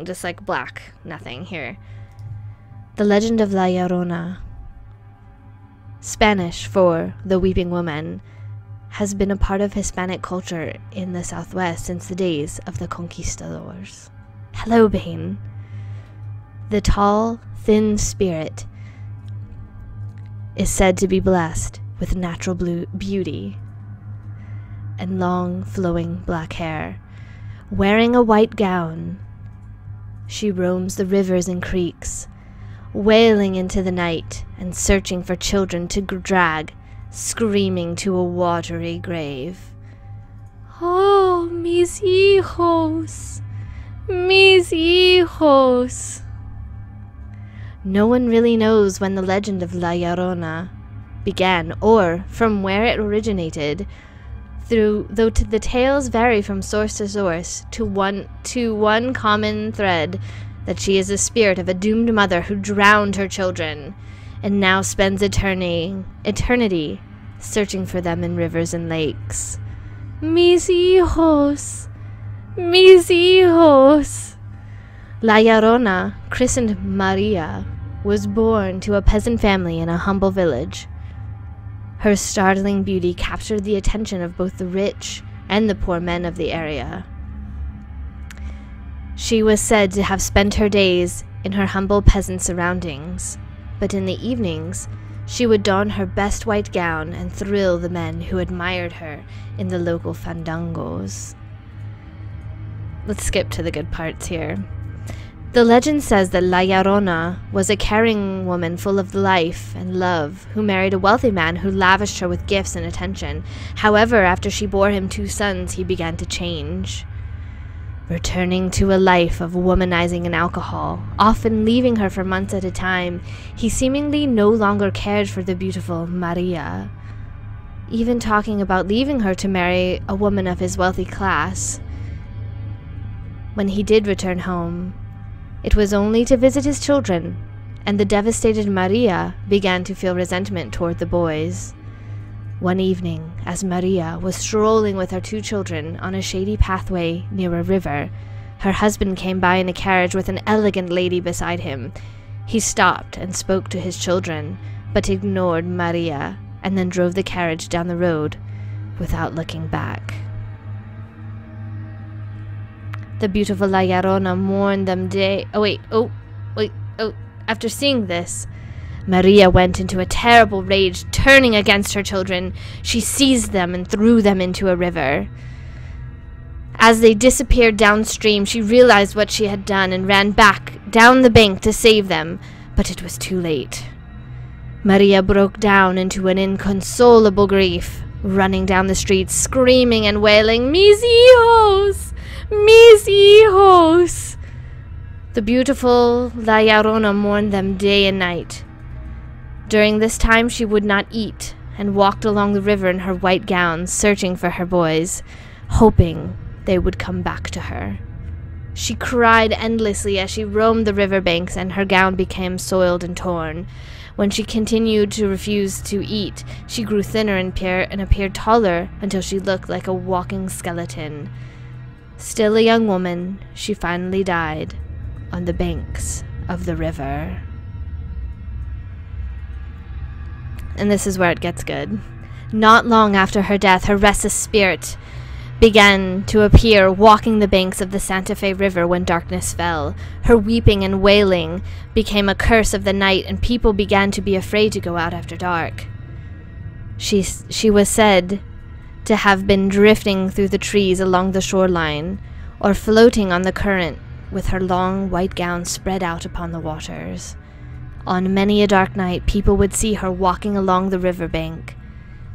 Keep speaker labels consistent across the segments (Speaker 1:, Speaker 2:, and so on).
Speaker 1: just like black nothing here. The legend of La Llorona, Spanish for the weeping woman, has been a part of Hispanic culture in the Southwest since the days of the conquistadors. Hello, Bane. The tall, thin spirit is said to be blessed with natural beauty and long, flowing black hair. Wearing a white gown, she roams the rivers and creeks, wailing into the night and searching for children to drag, screaming to a watery grave. Oh, mis hijos, mis hijos. No one really knows when the legend of La Llorona began or from where it originated, though the tales vary from source to source, to one common thread, that she is the spirit of a doomed mother who drowned her children and now spends eternity searching for them in rivers and lakes. Mis hijos, mis hijos. La Llorona, christened Maria, was born to a peasant family in a humble village. Her startling beauty captured the attention of both the rich and the poor men of the area. She was said to have spent her days in her humble peasant surroundings, but in the evenings she would don her best white gown and thrill the men who admired her in the local fandangos. Let's skip to the good parts here. The legend says that La Llorona was a caring woman full of life and love who married a wealthy man who lavished her with gifts and attention. However, after she bore him 2 sons, he began to change, returning to a life of womanizing and alcohol, often leaving her for months at a time. He seemingly no longer cared for the beautiful Maria, even talking about leaving her to marry a woman of his wealthy class. When he did return home, it was only to visit his children, and the devastated Maria began to feel resentment toward the boys. One evening, as Maria was strolling with her 2 children on a shady pathway near a river, her husband came by in a carriage with an elegant lady beside him. He stopped and spoke to his children, but ignored Maria, and then drove the carriage down the road without looking back. The beautiful La Llorona mourned them day. After seeing this, Maria went into a terrible rage, turning against her children. She seized them and threw them into a river. As they disappeared downstream, she realized what she had done and ran back down the bank to save them, but it was too late. Maria broke down into an inconsolable grief, running down the streets, screaming and wailing, "Mis hijos! Mis hijos!" The beautiful La Llorona mourned them day and night. During this time, she would not eat and walked along the river in her white gown, searching for her boys, hoping they would come back to her. She cried endlessly as she roamed the riverbanks, and her gown became soiled and torn. When she continued to refuse to eat, she grew thinner and appeared taller until she looked like a walking skeleton. Still a young woman, she finally died on the banks of the river. And this is where it gets good. Not long after her death, her restless spirit began to appear walking the banks of the Santa Fe River when darkness fell. Her weeping and wailing became a curse of the night, and people began to be afraid to go out after dark. She was said to have been drifting through the trees along the shoreline, or floating on the current with her long white gown spread out upon the waters. On many a dark night, people would see her walking along the riverbank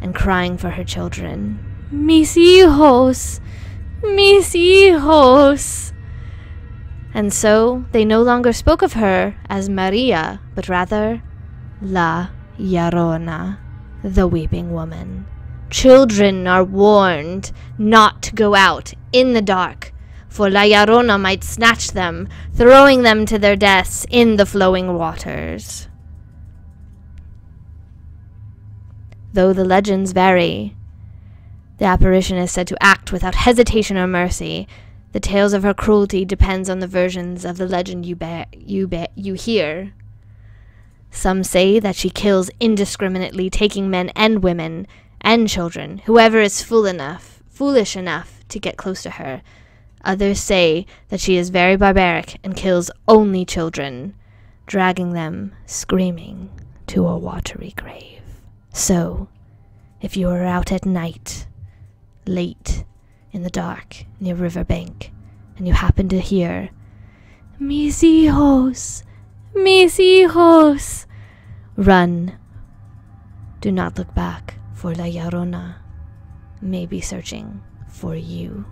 Speaker 1: and crying for her children. "Mis hijos! Mis hijos!" And so they no longer spoke of her as Maria, but rather La Llorona, the weeping woman. Children are warned not to go out in the dark, for La Llorona might snatch them, throwing them to their deaths in the flowing waters. Though the legends vary, the apparition is said to act without hesitation or mercy, The tales of her cruelty depends on the versions of the legend you hear. Some say that she kills indiscriminately, taking men and women and children, whoever is foolish enough to get close to her. Others say that she is very barbaric and kills only children, dragging them, screaming, to a watery grave. So, if you are out at night, late, in the dark, near riverbank, and you happen to hear, "Mis hijos! Mis hijos!" run. Do not look back, for La Llarona may be searching for you.